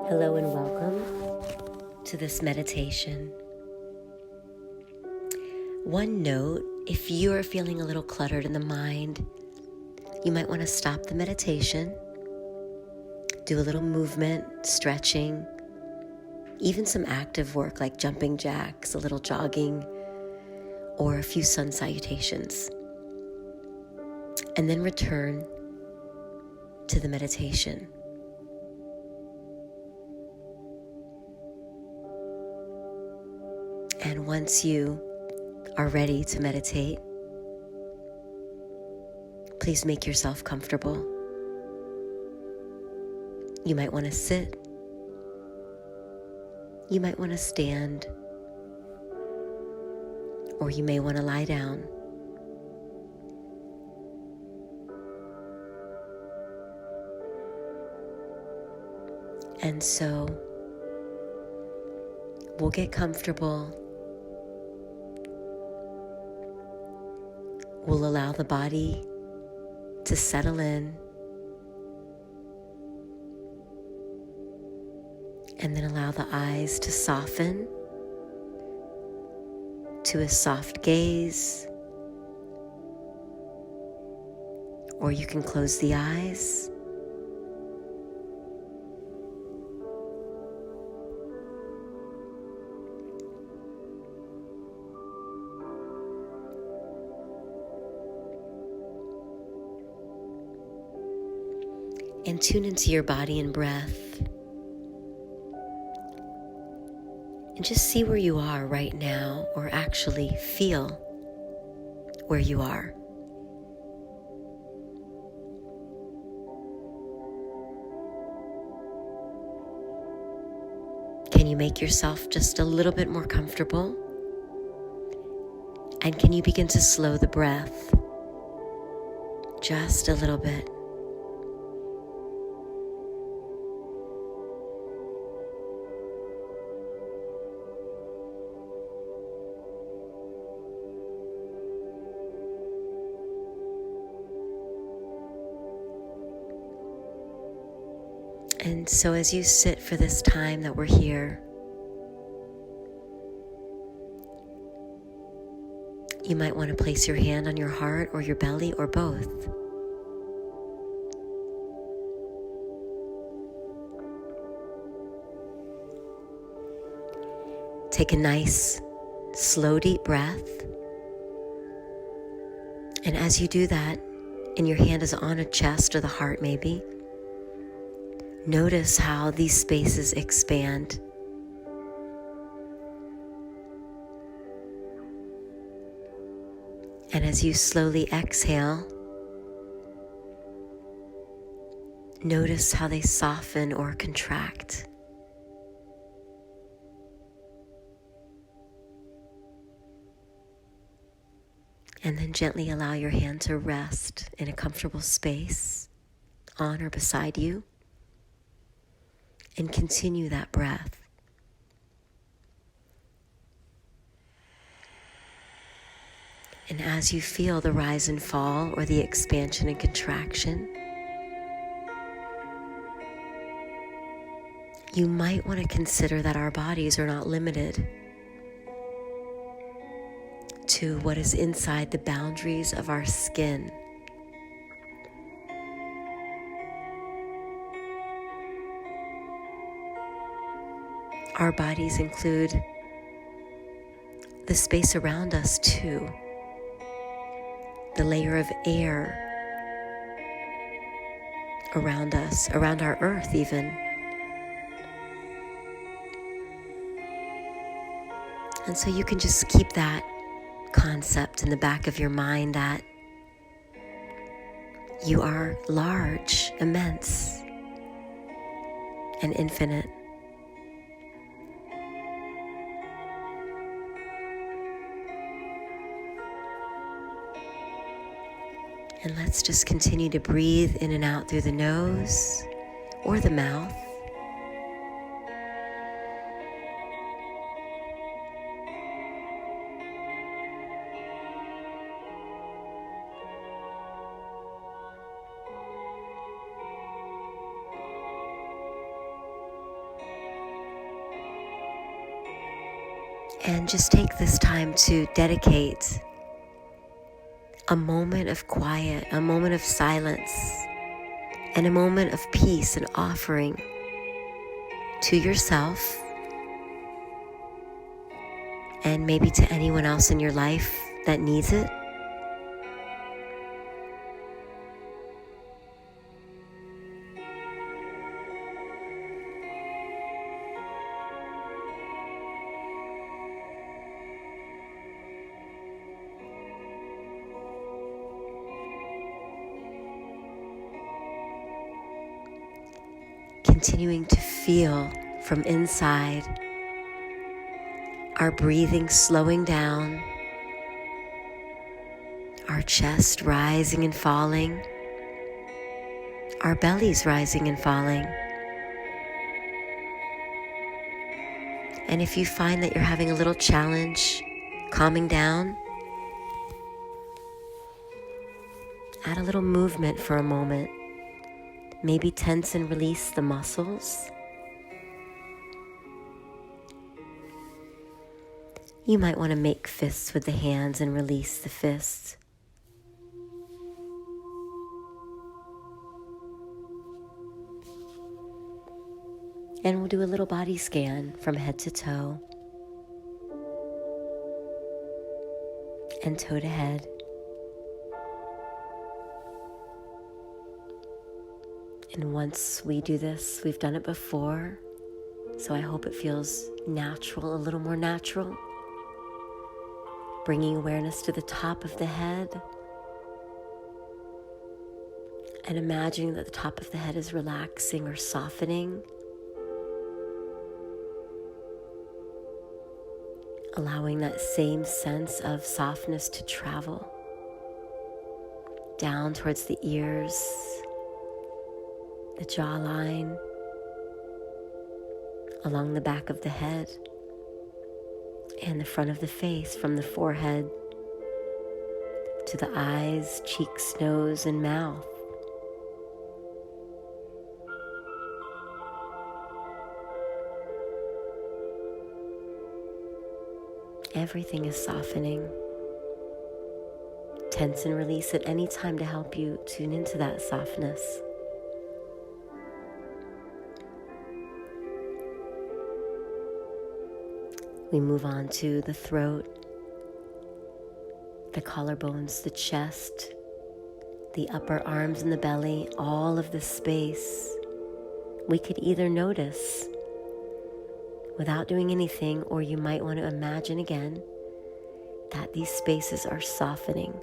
Hello and welcome to this meditation. One note, if you are feeling a little cluttered in the mind, you might want to stop the meditation, do a little movement, stretching, even some active work like jumping jacks, a little jogging, or a few sun salutations, and then return to the meditation. And once you are ready to meditate, please make yourself comfortable. You might want to sit. You might want to stand. Or you may want to lie down. And so we'll get comfortable. We'll allow the body to settle in, and then allow the eyes to soften to a soft gaze, or you can close the eyes. And tune into your body and breath. And just see where you are right now, or actually feel where you are. Can you make yourself just a little bit more comfortable? And can you begin to slow the breath just a little bit? And so as you sit for this time that we're here, you might want to place your hand on your heart or your belly or both. Take a nice, slow, deep breath. And as you do that, and your hand is on a chest or the heart maybe, notice how these spaces expand. And as you slowly exhale, notice how they soften or contract. And then gently allow your hand to rest in a comfortable space on or beside you. And continue that breath. And as you feel the rise and fall or the expansion and contraction, you might want to consider that our bodies are not limited to what is inside the boundaries of our skin. Our bodies include the space around us too, the layer of air around us, around our earth even. And so you can just keep that concept in the back of your mind that you are large, immense, and infinite. And let's just continue to breathe in and out through the nose or the mouth. And just take this time to dedicate a moment of quiet, a moment of silence, and a moment of peace and offering to yourself and maybe to anyone else in your life that needs it. Continuing to feel from inside, our breathing slowing down, our chest rising and falling, our bellies rising and falling. And if you find that you're having a little challenge calming down, add a little movement for a moment. Maybe tense and release the muscles. You might want to make fists with the hands and release the fists. And we'll do a little body scan from head to toe and toe to head. And once we do this, we've done it before, so I hope it feels natural, a little more natural. Bringing awareness to the top of the head and imagining that the top of the head is relaxing or softening. Allowing that same sense of softness to travel down towards the ears, the jawline, along the back of the head, and the front of the face, from the forehead to the eyes, cheeks, nose, and mouth. Everything is softening. Tense and release at any time to help you tune into that softness. We move on to the throat, the collarbones, the chest, the upper arms and the belly, all of the space. We could either notice without doing anything, or you might want to imagine again that these spaces are softening.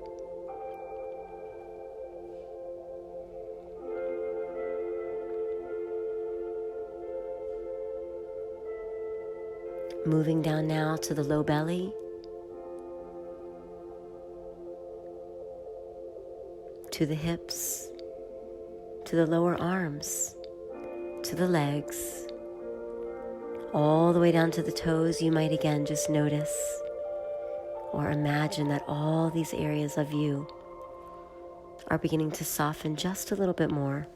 Moving down now to the low belly, to the hips, to the lower arms, to the legs, all the way down to the toes. You might again just notice or imagine that all these areas of you are beginning to soften just a little bit more.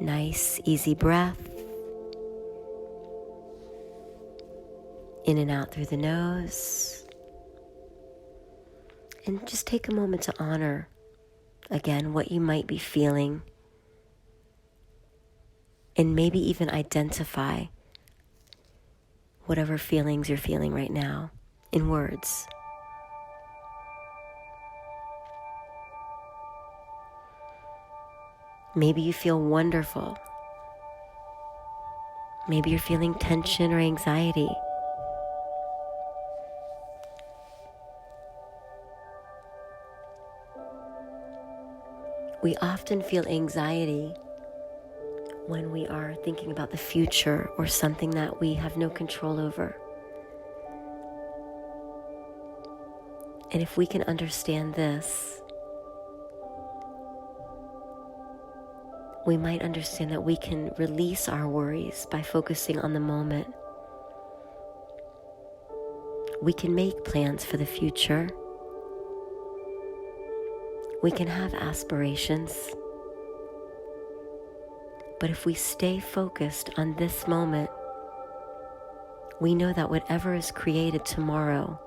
Nice, easy breath. In and out through the nose. And just take a moment to honor, again, what you might be feeling. And maybe even identify whatever feelings you're feeling right now in words. Maybe you feel wonderful. Maybe you're feeling tension or anxiety. We often feel anxiety when we are thinking about the future or something that we have no control over. And if we can understand this, we might understand that we can release our worries by focusing on the moment. We can make plans for the future. We can have aspirations. But if we stay focused on this moment, we know that whatever is created tomorrow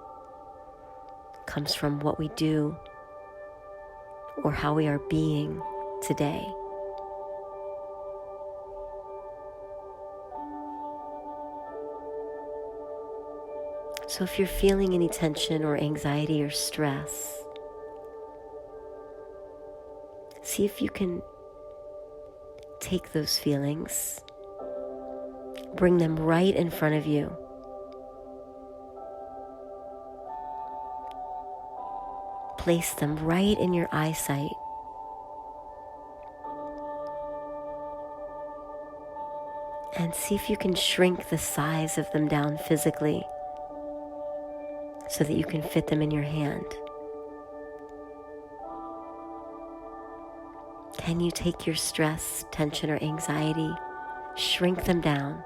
comes from what we do or how we are being today. So if you're feeling any tension or anxiety or stress, see if you can take those feelings, bring them right in front of you. Place them right in your eyesight. And see if you can shrink the size of them down physically so that you can fit them in your hand. Can you take your stress, tension, or anxiety, shrink them down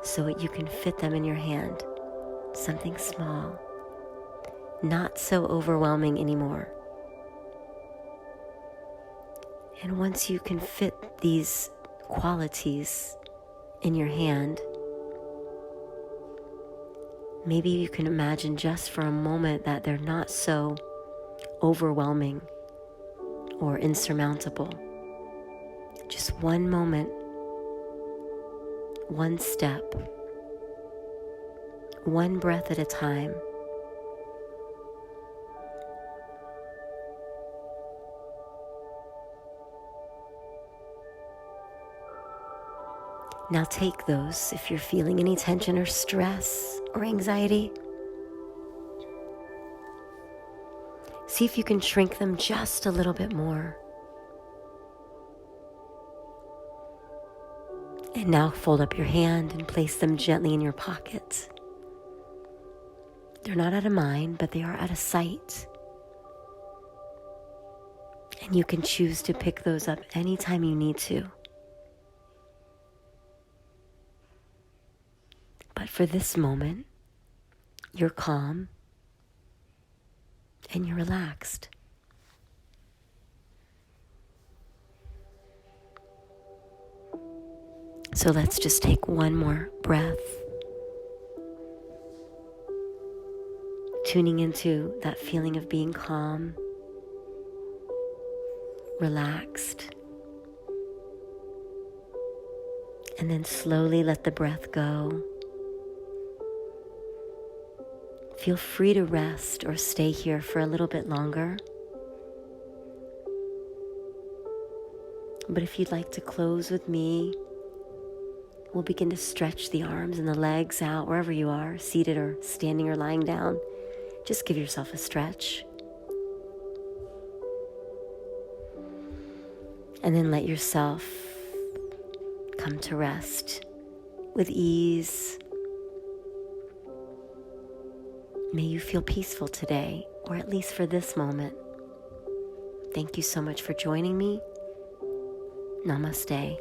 so that you can fit them in your hand? Something small, not so overwhelming anymore. And once you can fit these qualities in your hand, maybe you can imagine just for a moment that they're not so overwhelming or insurmountable. Just one moment, one step, one breath at a time. Now take those, if you're feeling any tension or stress or anxiety, see if you can shrink them just a little bit more. And now fold up your hand and place them gently in your pocket. They're not out of mind, but they are out of sight. And you can choose to pick those up anytime you need to. But for this moment, you're calm and you're relaxed. So let's just take one more breath, tuning into that feeling of being calm, relaxed, and then slowly let the breath go. Feel free to rest or stay here for a little bit longer. But if you'd like to close with me, we'll begin to stretch the arms and the legs out wherever you are, seated or standing or lying down. Just give yourself a stretch. And then let yourself come to rest with ease. May you feel peaceful today, or at least for this moment. Thank you so much for joining me. Namaste.